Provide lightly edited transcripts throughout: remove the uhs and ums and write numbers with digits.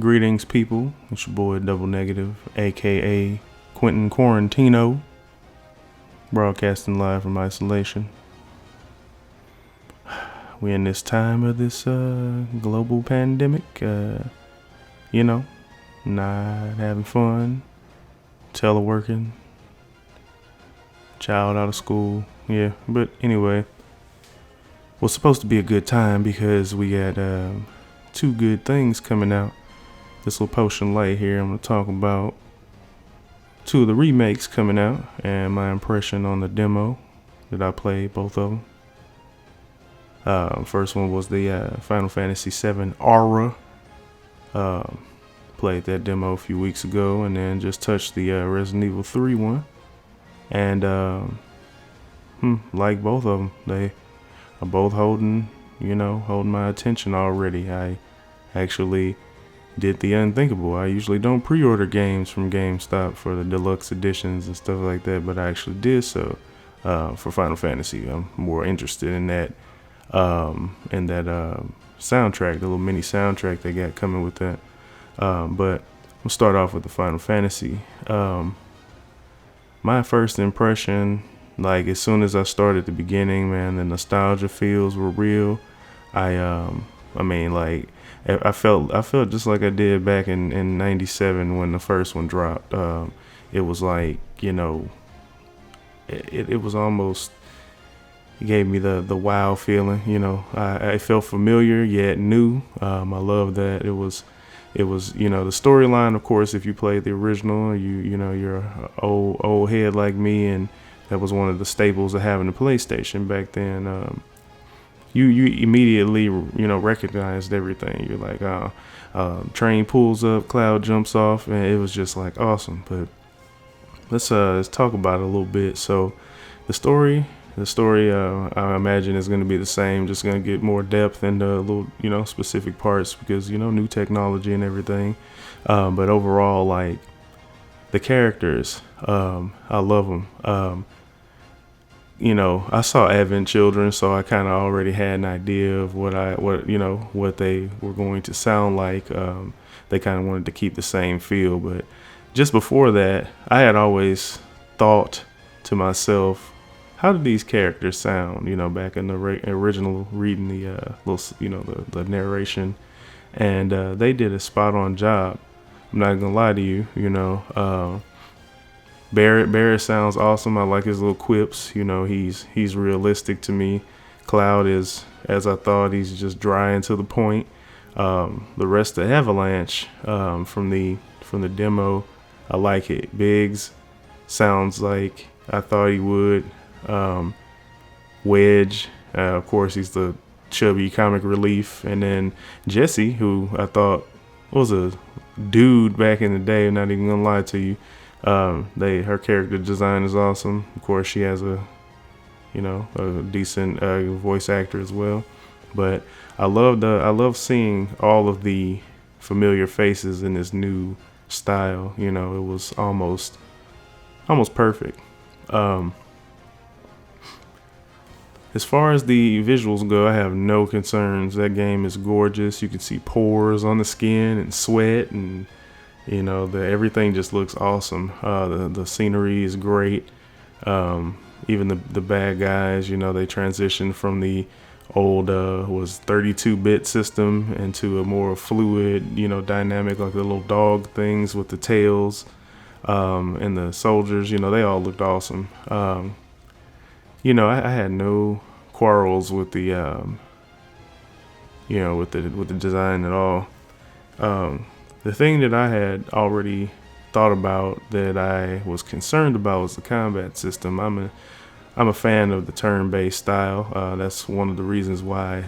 Greetings, people. It's your boy Double Negative, aka Quentin Quarantino, broadcasting live from isolation. We in this time of this global pandemic, not having fun, teleworking, child out of school, but anyway, was supposed to be a good time because we got two good things coming out. This little potion Lite here, I'm going to talk about two of the remakes coming out and my impression on the demo that I played, both of them. First one was the Final Fantasy VII Aura. Played that demo a few weeks ago, and then just touched the Resident Evil 3 one. And like both of them, they are both holding my attention already. I actually did the unthinkable. I usually don't pre-order games from GameStop for the deluxe editions and stuff like that, but I actually did so for Final Fantasy. I'm more interested in that soundtrack, the little mini soundtrack they got coming with that. But we'll start off with the Final Fantasy. My first impression, like as soon as I started at the beginning, man, the nostalgia feels were real. I felt just like I did back in 97 when the first one dropped. It was like, it was almost, it gave me the wow feeling, I felt familiar yet new. I love that it was, the storyline, of course, if you played the original, you're an old head like me, and that was one of the staples of having a PlayStation back then. You immediately, recognized everything. You're like, train pulls up, cloud jumps off, and it was just like awesome. But let's talk about it a little bit. So the story, I imagine is going to be the same, just going to get more depth into little, specific parts because, new technology and everything. But overall, like the characters, I love them. I saw Advent Children, so I kind of already had an idea of what they were going to sound like. They kind of wanted to keep the same feel, but just before that, I had always thought to myself, how did these characters sound? Back in the original reading the the narration, and they did a spot on job. I'm not gonna lie to you, Barrett sounds awesome. I like his little quips. He's realistic to me. Cloud is, as I thought, he's just dry and to the point. The rest of Avalanche from the demo, I like it. Biggs sounds like I thought he would. Wedge, of course, he's the chubby comic relief, and then Jesse, who I thought was a dude back in the day. I'm not even gonna lie to you. Her character design is awesome. Of course, she has a decent voice actor as well. But I love seeing all of the familiar faces in this new style. It was almost perfect. As far as the visuals go, I have no concerns. That game is gorgeous. You can see pores on the skin and sweat, and everything just looks awesome. The scenery is great. Even the bad guys, they transitioned from the old 32-bit system into a more fluid, dynamic, like the little dog things with the tails. And the soldiers, they all looked awesome. I had no quarrels with the with the design at all. The thing that I had already thought about that I was concerned about was the combat system. I'm a fan of the turn-based style. That's one of the reasons why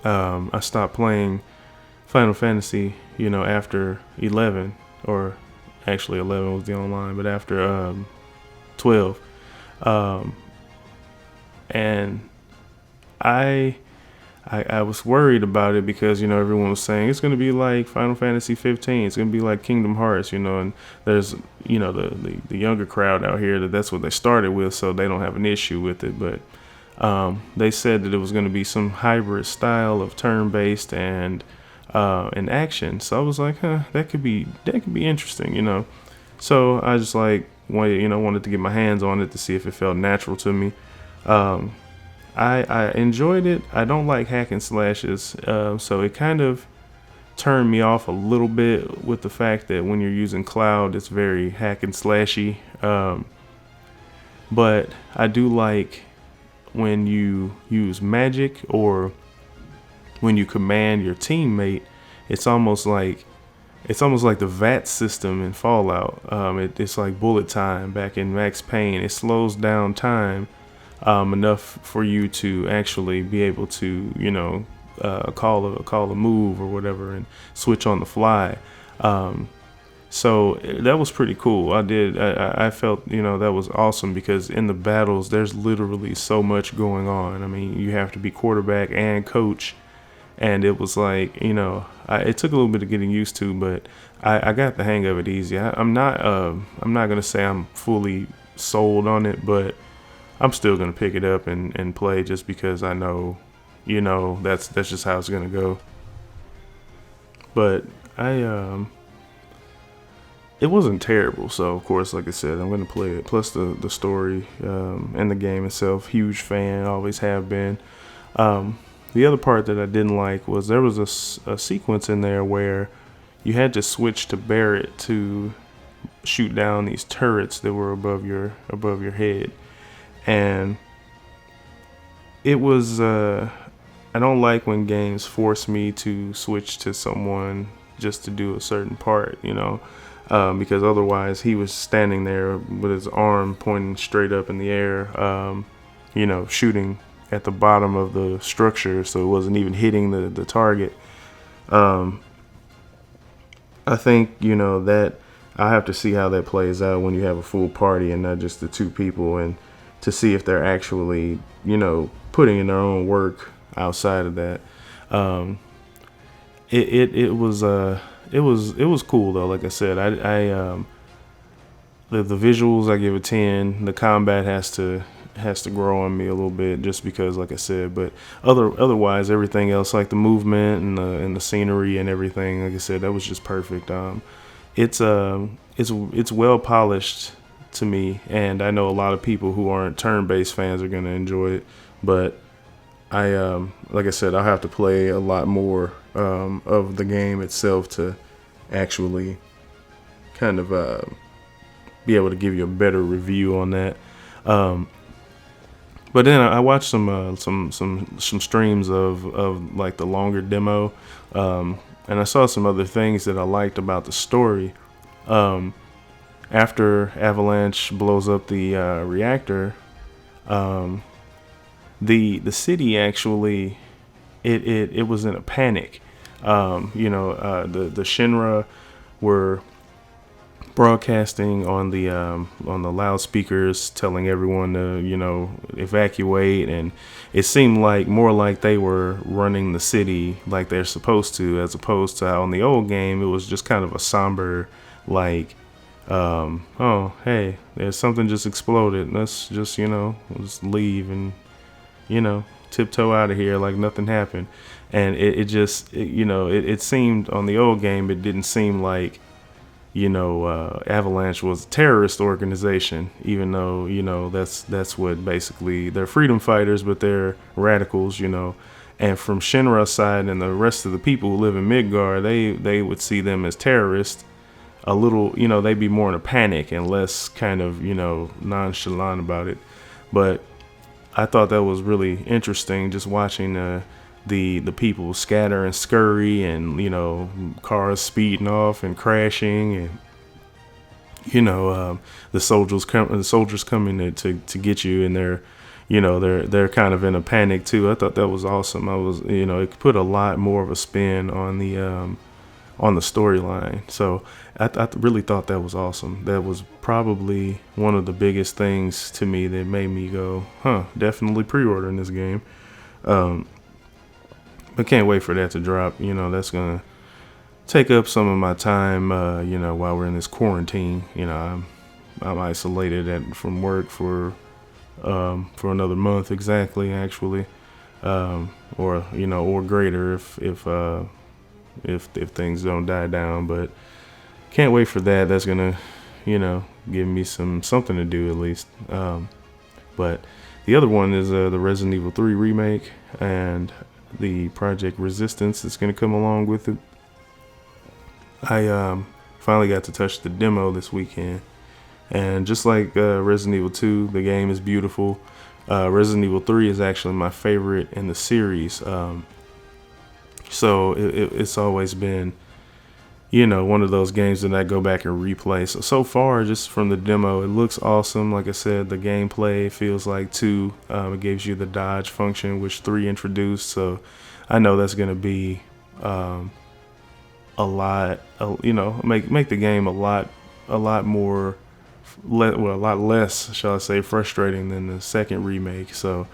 I stopped playing Final Fantasy, after 11, or actually 11 was the online, but after 12. And I was worried about it because, everyone was saying it's going to be like Final Fantasy 15. It's going to be like Kingdom Hearts, and there's, the younger crowd out here that's what they started with, so they don't have an issue with it. But they said that it was going to be some hybrid style of turn-based and in action. So I was like, that could be interesting, you know. So I just like wanted to get my hands on it to see if it felt natural to me. I enjoyed it. I don't like hack and slashes, so it kind of turned me off a little bit with the fact that when you're using cloud, it's very hack and slashy. But I do like when you use magic or when you command your teammate. It's almost like the VAT system in Fallout. It's like bullet time back in Max Payne. It slows down time enough for you to actually be able to, call a move or whatever and switch on the fly. So that was pretty cool. I felt, that was awesome because in the battles, there's literally so much going on. I mean, you have to be quarterback and coach. And it was like, it took a little bit of getting used to, but I got the hang of it easy. I'm not going to say I'm fully sold on it, but I'm still going to pick it up and play just because I know, that's just how it's going to go. But it wasn't terrible. So, of course, like I said, I'm going to play it. Plus the story and the game itself, huge fan, always have been. The other part that I didn't like was there was a sequence in there where you had to switch to Barrett to shoot down these turrets that were above your head, and it was I don't like when games force me to switch to someone just to do a certain part, because otherwise he was standing there with his arm pointing straight up in the air, shooting at the bottom of the structure, so it wasn't even hitting the target. I think that I have to see how that plays out when you have a full party and not just the two people, and to see if they're actually putting in their own work outside of that. It was cool though. Like I said, the visuals I give a 10. The combat has to grow on me a little bit just because, like I said, but otherwise everything else, like the movement and the scenery and everything, like I said, that was just perfect. It's well polished to me, and I know a lot of people who aren't turn-based fans are gonna enjoy it, but like I said, I'll have to play a lot more of the game itself to actually kind of be able to give you a better review on that. But then I watched some streams of like the longer demo, and I saw some other things that I liked about the story. After Avalanche blows up the reactor, the city actually it was in a panic. The Shinra were broadcasting on the loudspeakers, telling everyone to evacuate, and it seemed more like they were running the city like they're supposed to, as opposed to how in the old game it was just kind of a somber oh hey, there's something just exploded, let's just let's leave and tiptoe out of here like nothing happened. And it seemed on the old game, it didn't seem like Avalanche was a terrorist organization, even though that's what basically, they're freedom fighters, but they're radicals, and from Shinra's side and the rest of the people who live in Midgar, they would see them as terrorists a little. They'd be more in a panic and less kind of nonchalant about it. But I thought that was really interesting, just watching the people scatter and scurry, and cars speeding off and crashing, and the soldiers coming to get you, and they're kind of in a panic too. I thought that was awesome. It put a lot more of a spin on the storyline. So I really thought that was awesome. That was probably one of the biggest things to me that made me go, definitely pre-ordering this game. I can't wait for that to drop. That's going to take up some of my time, while we're in this quarantine. I'm isolated from work for another month exactly, actually, or greater if if things don't die down. But can't wait for that. That's gonna, give me something to do at least. But the other one is the Resident Evil 3 remake and the Project Resistance that's gonna come along with it. I finally got to touch the demo this weekend, and just like Resident Evil 2, the game is beautiful. Resident Evil 3 is actually my favorite in the series. So it's always been, one of those games that I go back and replay. So far, just from the demo, it looks awesome. Like I said, the gameplay feels like 2. It gives you the dodge function, which 3 introduced. So I know that's going to be a lot, make the game a lot more, a lot less, shall I say, frustrating than the second remake. So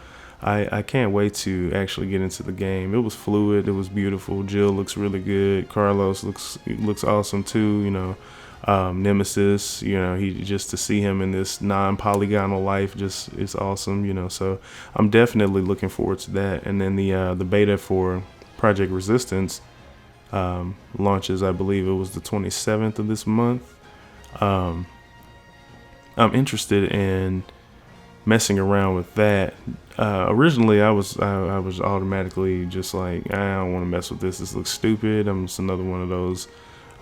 I can't wait to actually get into the game. It was fluid. It was beautiful. Jill looks really good. Carlos looks awesome too. Nemesis, he just to see him in this non-polygonal life just is awesome. So I'm definitely looking forward to that. And then the beta for Project Resistance launches, I believe it was the 27th of this month. I'm interested in messing around with that. Originally, I was automatically just like, I don't want to mess with this. This looks stupid. It's another one of those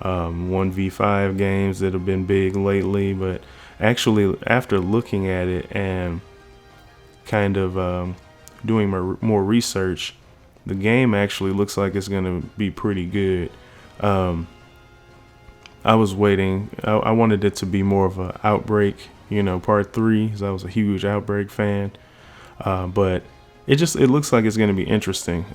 1v5 games that have been big lately. But actually, after looking at it and kind of doing more research, the game actually looks like it's going to be pretty good. I was waiting. I wanted it to be more of an Outbreak, part 3, because I was a huge Outbreak fan. But it looks like it's going to be interesting.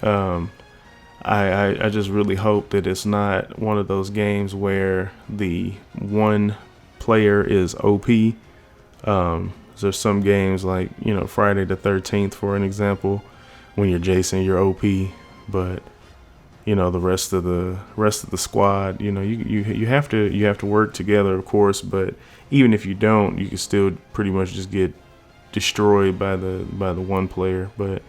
I just really hope that it's not one of those games where the one player is OP. There's some games like, Friday the 13th, for an example, when you're Jason, you're OP, but the rest of the squad, you have to work together, of course, but even if you don't, you can still pretty much just get destroyed by the one player. But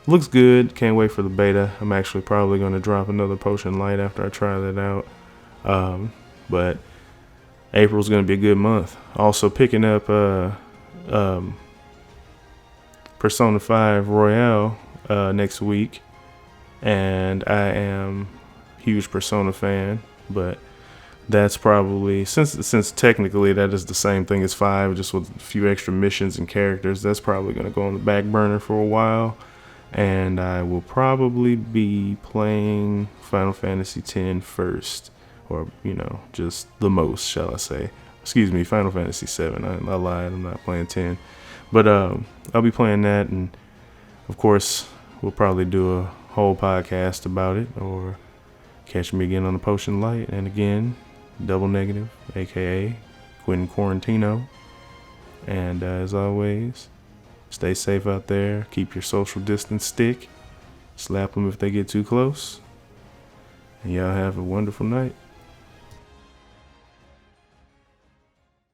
looks good. Can't wait for the beta. I'm actually probably going to drop another potion Lite after I try that out. But April's going to be a good month. Also picking up Persona 5 Royale next week, and I am a huge Persona fan, but that's probably, since technically that is the same thing as 5, just with a few extra missions and characters, that's probably going to go on the back burner for a while. And I will probably be playing Final Fantasy X first, or just the most, shall I say. Excuse me, Final Fantasy 7. I lied, I'm not playing 10. But I'll be playing that, and of course we'll probably do a whole podcast about it, or catch me again on the Potion Lite. And again, Double Negative, aka Quentin Quarantino. And as always, stay safe out there. Keep your social distance stick. Slap them if they get too close. And y'all have a wonderful night.